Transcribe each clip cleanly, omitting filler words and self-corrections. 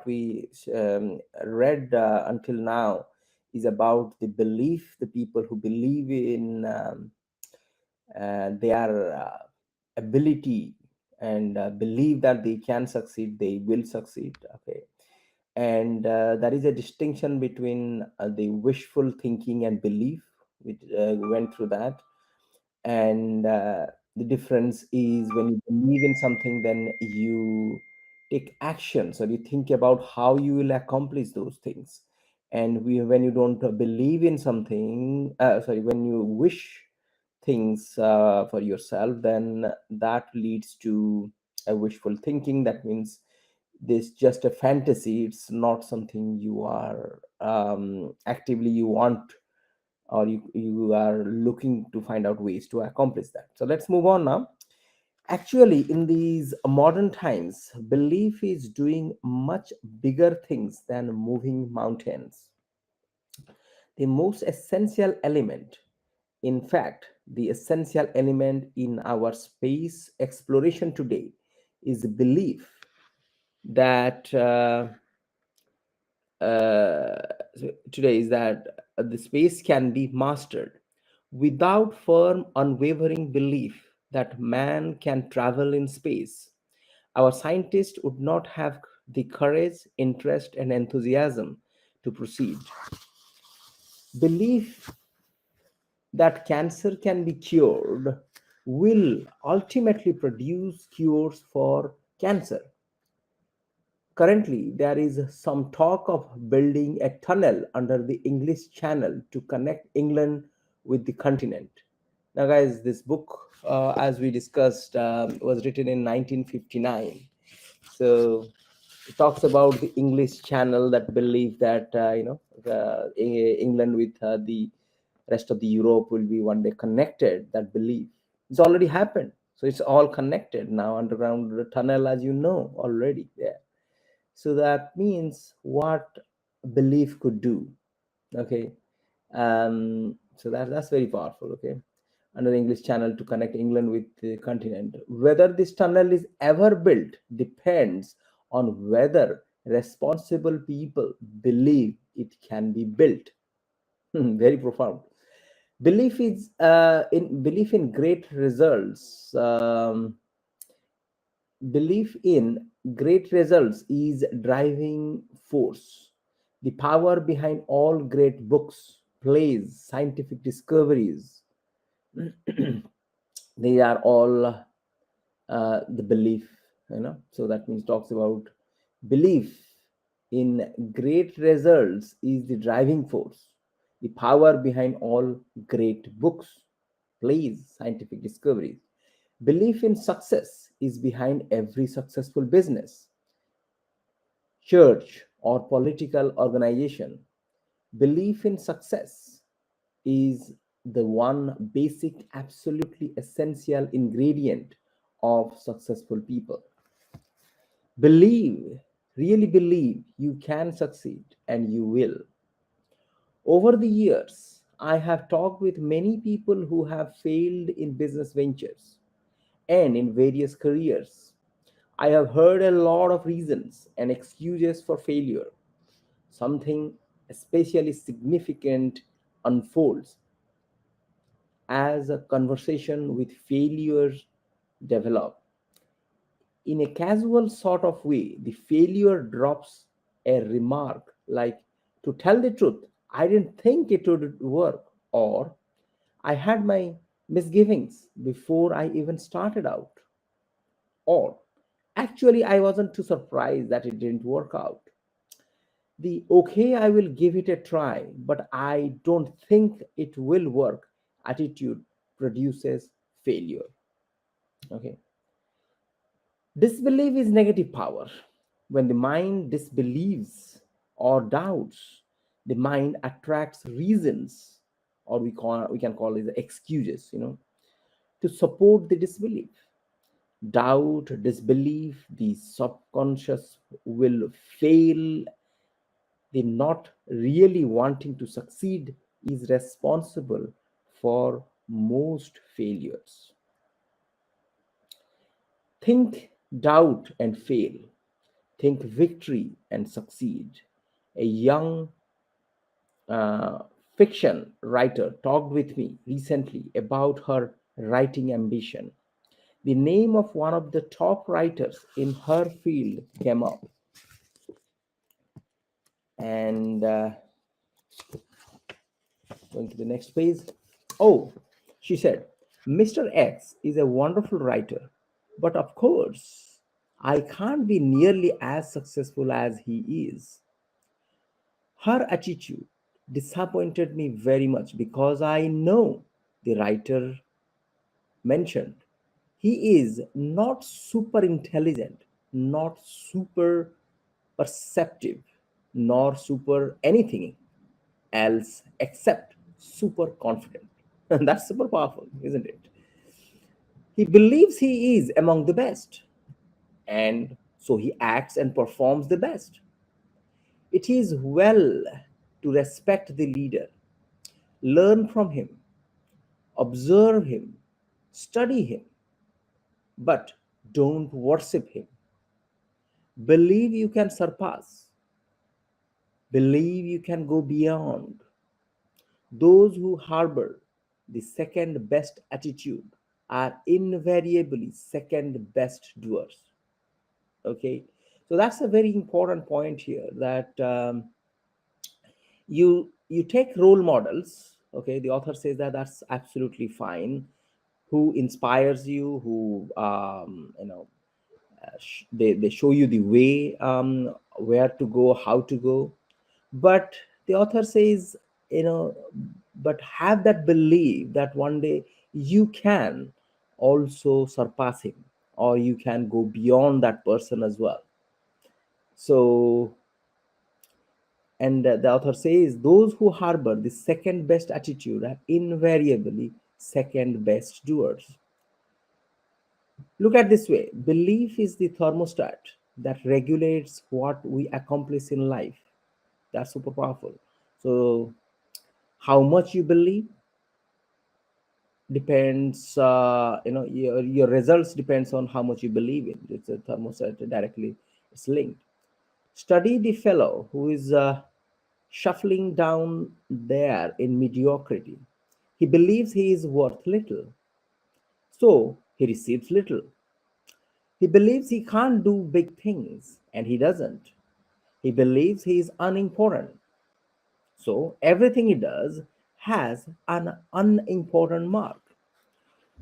we read until now is about the belief, the people who believe in their ability and believe that they can succeed, they will succeed. Okay. And there is a distinction between the wishful thinking and belief. We went through that. And the difference is when you believe in something, then you take action, so you think about how you will accomplish those things. And when you don't believe in something, sorry, when you wish things for yourself, then that leads to a wishful thinking. That means this just a fantasy, it's not something you are actively you want, or you are looking to find out ways to accomplish that. So let's move on now. Actually, in these modern times, belief is doing much bigger things than moving mountains. The most essential element, in fact, the essential element in our space exploration today, is belief that uh, today is that the space can be mastered. Without firm, unwavering belief that man can travel in space, our scientists would not have the courage, interest, and enthusiasm to proceed. Belief that cancer can be cured will ultimately produce cures for cancer. Currently, there is some talk of building a tunnel under the English Channel to connect England with the continent. Now, guys, this book, as we discussed, was written in 1959. So it talks about the English Channel, that belief that England with the rest of the Europe will be one day connected. That belief, it's already happened. So it's all connected now, underground tunnel, as you know already there. So that means what belief could do. Okay. So that's very powerful. Okay. Under the English Channel to connect England with the continent. Whether this tunnel is ever built depends on whether responsible people believe it can be built. Very profound. Belief in great results. Belief in great results is driving force, the power behind all great books, plays, scientific discoveries. They are all the belief, so that means talks about belief in great results is the driving force, the power behind all great books, plays, scientific discoveries. Belief in success is behind every successful business, church, or political organization. Belief in success is the one basic, absolutely essential ingredient of successful people. Believe, really believe you can succeed, and you will. Over the years, I have talked with many people who have failed in business ventures and in various careers. I have heard a lot of reasons and excuses for failure. Something especially significant unfolds as a conversation with failures develop. In a casual sort of way, the failure drops a remark like, to tell the truth, I didn't think it would work, or I had my misgivings before I even started out, or actually I wasn't too surprised that it didn't work out. The okay, I will give it a try, but I don't think it will work attitude produces failure. Okay. Disbelief is negative power. When the mind disbelieves or doubts, the mind attracts reasons, or we can call it the excuses, to support the disbelief. Doubt, disbelief, the subconscious will fail. The not really wanting to succeed is responsible for most failures. Think, doubt, and fail. think victory and succeed. A young uh, fiction writer talked with me recently about her writing ambition. The name of one of the top writers in her field came up, and going to the next page. Oh, she said, Mr. X is a wonderful writer, but of course, I can't be nearly as successful as he is. Her attitude disappointed me very much because I know the writer mentioned. He is not super intelligent, not super perceptive, nor super anything else except super confident. And that's super powerful, isn't it? He believes he is among the best, and so he acts and performs the best. It is well to respect the leader, learn from him, observe him, study him, but don't worship him. Believe you can surpass, believe you can go beyond. Those who harbor the second best attitude are invariably second best doers. Okay, so that's a very important point here, that you take role models. Okay, the author says that that's absolutely fine. Who inspires you, who they show you the way, where to go, how to go. But the author says, you know but have that belief that one day you can also surpass him, or you can go beyond that person as well. So, and the author says those who harbor the second best attitude are invariably second best doers. Look at this way: belief is the thermostat that regulates what we accomplish in life. That's super powerful. So, how much you believe depends, your results depends on how much you believe in. It's a thermostat directly, it's linked. Study the fellow who is shuffling down there in mediocrity. He believes he is worth little, so he receives little. He believes he can't do big things, and he doesn't. He believes he is unimportant, so everything he does has an unimportant mark.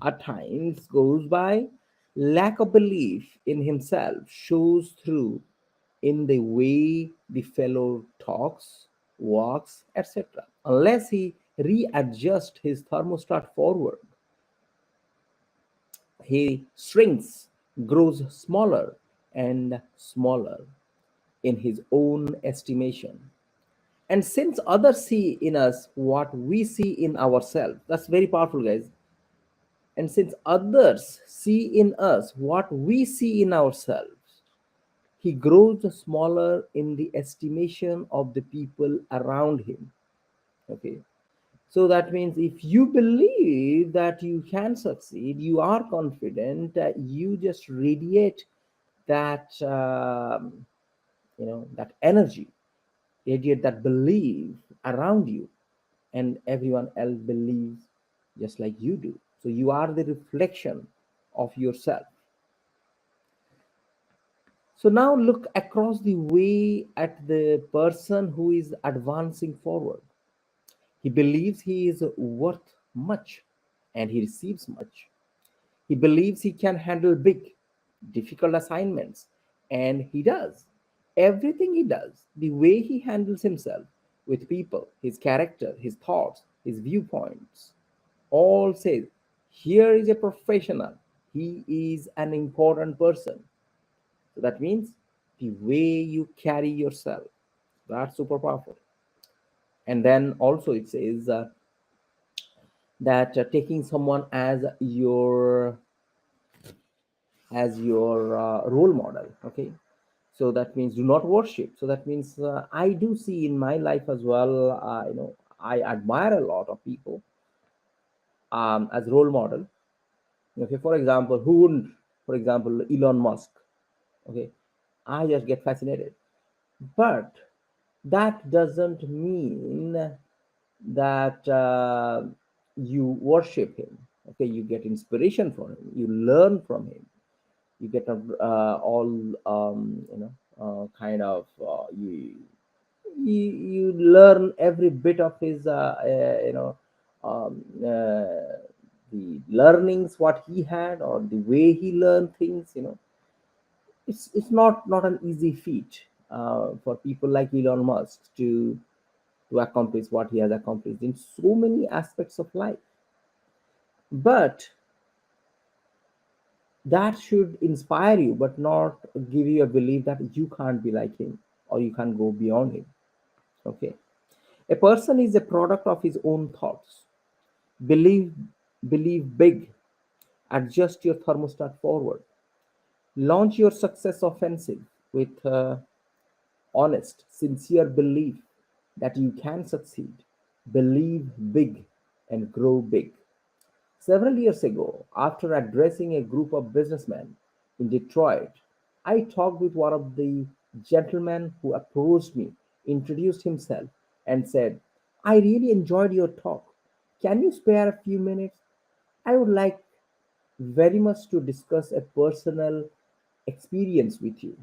At times goes by, lack of belief in himself shows through in the way the fellow talks, walks, etc. Unless he readjusts his thermostat forward, he shrinks, grows smaller and smaller in his own estimation. And since others see in us what we see in ourselves, that's very powerful, guys. And since others see in us what we see in ourselves, he grows smaller in the estimation of the people around him. Okay. So that means if you believe that you can succeed, you are confident, you just radiate that, that energy, radiate that belief around you, and everyone else believes just like you do. So you are the reflection of yourself. So now look across the way at the person who is advancing forward. He believes he is worth much, and he receives much. He believes he can handle big, difficult assignments, and he does. Everything he does, the way he handles himself with people, his character, his thoughts, his viewpoints, all says, here is a professional. He is an important person. So that means the way you carry yourself, that's super powerful. And then also it says that taking someone as your role model. Okay, so that means do not worship. So that means I do see in my life as well. I admire a lot of people as role model. Okay, for example, who wouldn't? For example, Elon Musk. Okay, I just get fascinated. But that doesn't mean that you worship him. Okay, you get inspiration from him, you learn from him, you get all kind of you learn every bit of his um, uh, the learnings what he had or the way he learned things. It's not an easy feat for people like Elon Musk to accomplish what he has accomplished in so many aspects of life. But that should inspire you, but not give you a belief that you can't be like him or you can't go beyond him. Okay. A person is a product of his own thoughts. Believe, believe big. Adjust your thermostat forward. Launch your success offensive with honest, sincere belief that you can succeed. Believe big and grow big. Several years ago, after addressing a group of businessmen in Detroit, I talked with one of the gentlemen who approached me, introduced himself, and said, I really enjoyed your talk. Can you spare a few minutes? I would like very much to discuss a personal experience with you.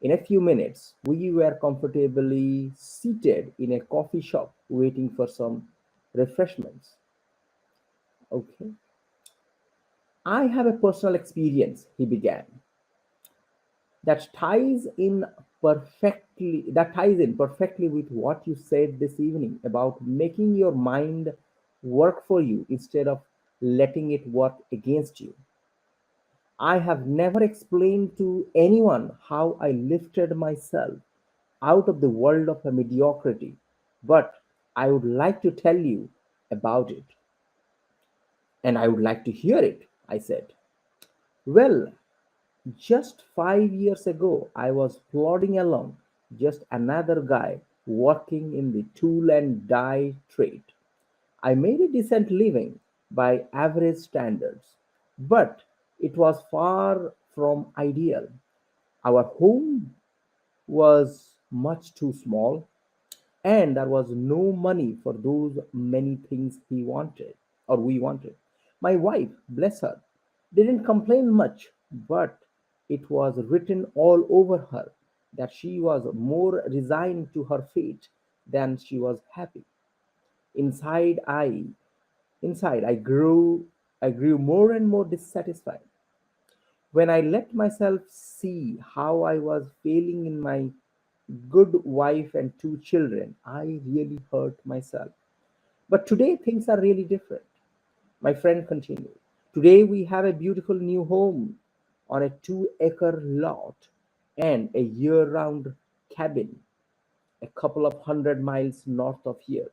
In a few minutes, we were comfortably seated in a coffee shop waiting for some refreshments. Okay. I have a personal experience, he began, that ties in perfectly with what you said this evening about making your mind work for you instead of letting it work against you. I have never explained to anyone how I lifted myself out of the world of mediocrity, but I would like to tell you about it, and I would like to hear it, I said. Well, just 5 years ago, I was plodding along, just another guy working in the tool and die trade. I made a decent living by average standards, but it was far from ideal. Our home was much too small, and there was no money for those many things he wanted or we wanted. My wife, bless her, didn't complain much, but it was written all over her that she was more resigned to her fate than she was happy. Inside I inside I grew more and more dissatisfied. When I let myself see how I was failing in my good wife and two children, I really hurt myself. But today things are really different. My friend continued. Today we have a beautiful new home on a 2-acre lot and a year round cabin a couple of 100 miles north of here.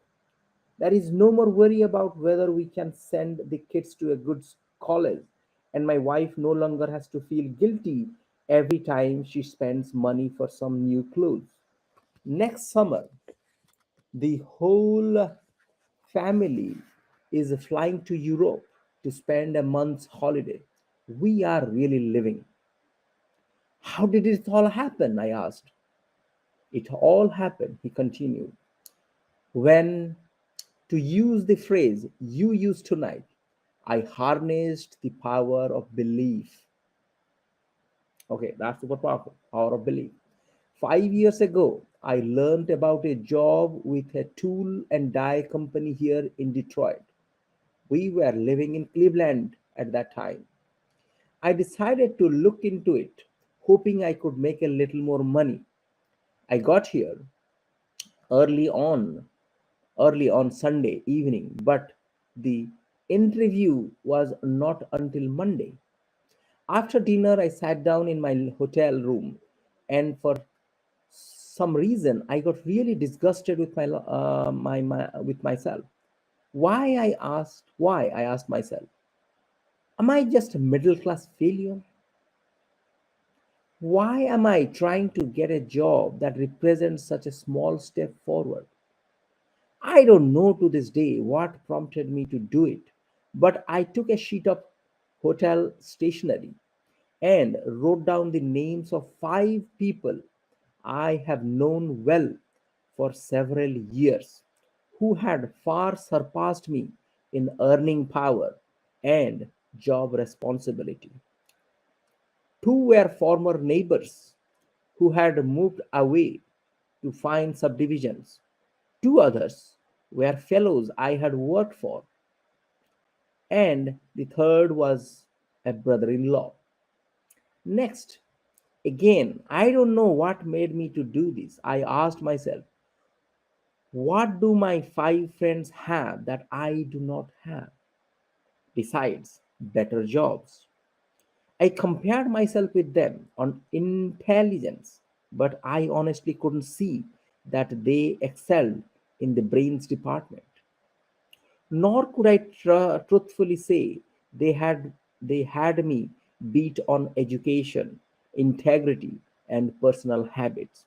There is no more worry about whether we can send the kids to a good college, and my wife no longer has to feel guilty every time she spends money for some new clothes. Next summer, the whole family is flying to Europe to spend a month's holiday. We are really living. How did it all happen? I asked. It all happened, he continued, when, to use the phrase you used tonight, I harnessed the power of belief. Okay, that's super powerful. Power of belief. 5 years ago, I learned about a job with a tool and die company here in Detroit. We were living in Cleveland at that time. I decided to look into it, hoping I could make a little more money. I got here early on, early on Sunday evening, but the interview was not until Monday. After dinner, I sat down in my hotel room, and for some reason, I got really disgusted with with myself. Why? I asked myself, am I just a middle class failure? Why am I trying to get a job that represents such a small step forward? I don't know to this day what prompted me to do it, but I took a sheet of hotel stationery, and wrote down the names of 5 people I have known well for several years who had far surpassed me in earning power and job responsibility. Two were former neighbors who had moved away to find subdivisions. Two others were fellows I had worked for, and the third was a brother in law. Next, again, I don't know what made me to do this. I asked myself, what do my 5 friends have that I do not have besides better jobs? I compared myself with them on intelligence, but I honestly couldn't see that they excelled in the brains department. Nor could I truthfully say they had they had me beat on education, integrity, and personal habits.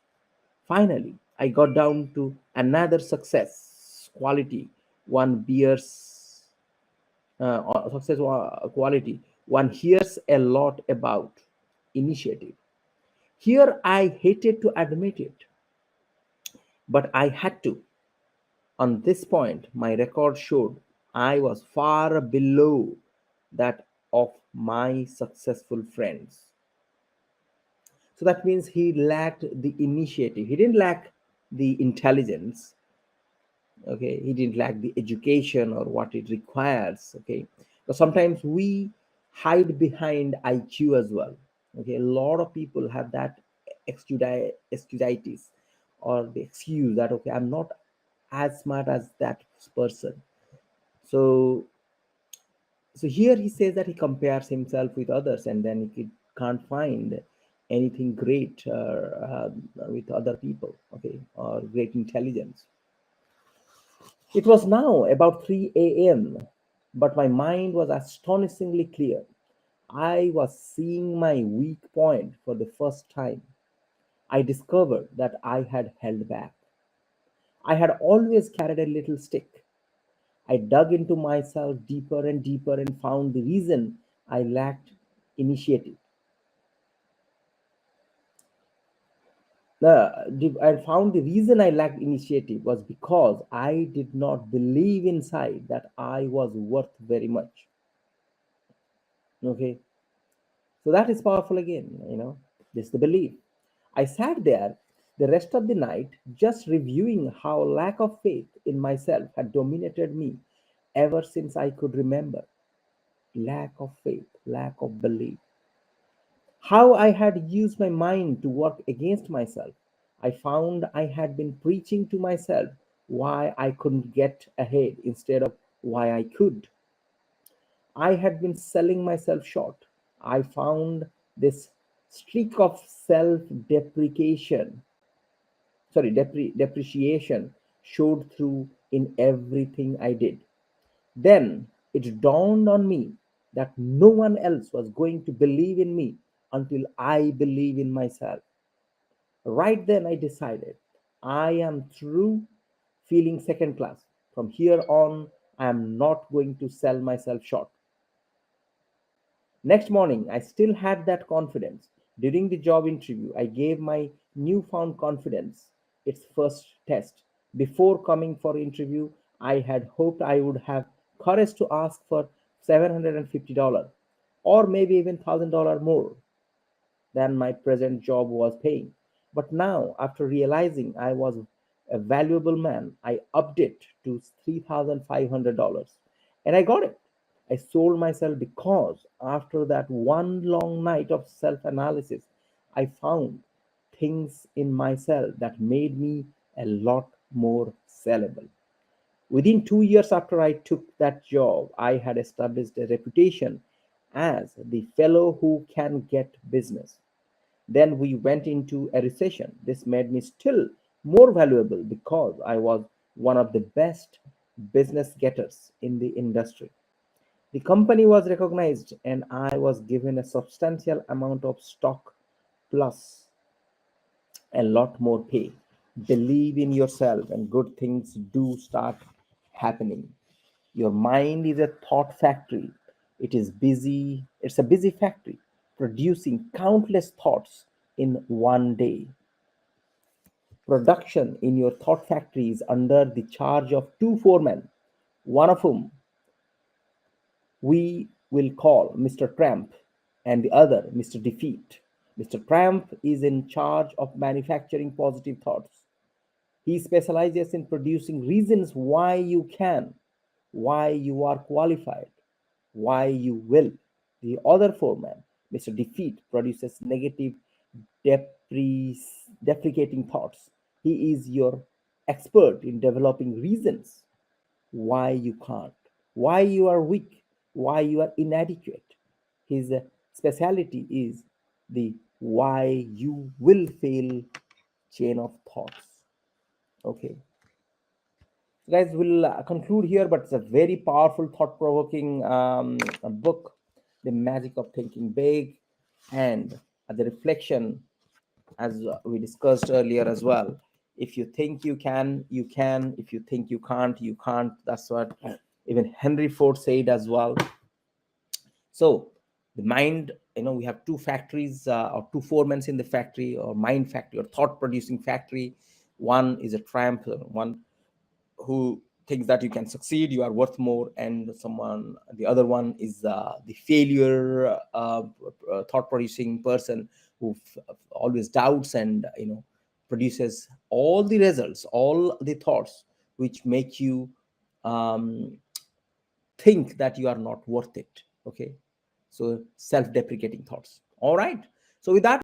Finally, I got down to another success quality one bears success quality one hears a lot about: initiative. Here I hated to admit it, but I had to. On this point, my record showed I was far below that of my successful friends. So that means he lacked the initiative. He didn't lack the intelligence. Okay, he didn't lack the education or what it requires. Okay, so sometimes we hide behind IQ as well. Okay, a lot of people have that excusitis or the excuse that okay, I'm not as smart as that person. So so here he says that he compares himself with others and then he can't find anything great with other people, okay, or great intelligence. It was now about 3 a.m., but my mind was astonishingly clear. I was seeing my weak point for the first time. I discovered that I had held back. I had always carried a little stick. I dug into myself deeper and deeper and found the reason I lacked initiative. I found the reason I lacked initiative was because I did not believe inside that I was worth very much. Okay, so that is powerful again, this is the belief. I sat there the rest of the night just reviewing how lack of faith in myself had dominated me ever since I could remember. Lack of faith, lack of belief. How I had used my mind to work against myself. I found I had been preaching to myself why I couldn't get ahead instead of why I could. I had been selling myself short. I found this streak of self deprecation, depreciation showed through in everything I did. Then it dawned on me that no one else was going to believe in me until I believe in myself. Right then, I decided I am through feeling second class. From here on, I am not going to sell myself short. Next morning, I still had that confidence. During the job interview, I gave my newfound confidence its first test. Before coming for interview, I had hoped I would have courage to ask for $750 or maybe even $1,000 more than my present job was paying. But now, after realizing I was a valuable man, I upped it to $3,500. And I got it. I sold myself because after that one long night of self analysis, I found things in myself that made me a lot more sellable. Within 2 years after I took that job, I had established a reputation as the fellow who can get business. Then we went into a recession. This made me still more valuable because I was one of the best business getters in the industry. The company was recognized and I was given a substantial amount of stock plus a lot more pay. Believe in yourself and good things do start happening. Your mind is a thought factory. It's a busy factory. producing countless thoughts in one day. Production in your thought factory is under the charge of two foremen, one of whom we will call Mr. Trump and the other Mr. Defeat. Mr. Trump is in charge of manufacturing positive thoughts. He specializes in producing reasons why you can, why you are qualified, why you will. The other foreman, Mr. Defeat, produces negative, deprecating thoughts. He is your expert in developing reasons why you can't, why you are weak, why you are inadequate. His specialty is the why you will fail chain of thoughts. Okay, guys, we'll conclude here, but it's a very powerful, thought provoking book, The Magic of Thinking Big, and the reflection, as we discussed earlier as well. If you think you can, you can. If you think you can't, you can't. That's what even Henry Ford said as well. So the mind, we have two factories or two foremen in the factory, or mind factory or thought producing factory. One is a triumph, one who thinks that you can succeed, you are worth more, and the other one is the failure thought producing person who always doubts and produces all the results, all the thoughts which make you um, think that you are not worth it. Okay, so self deprecating thoughts. All right, so with that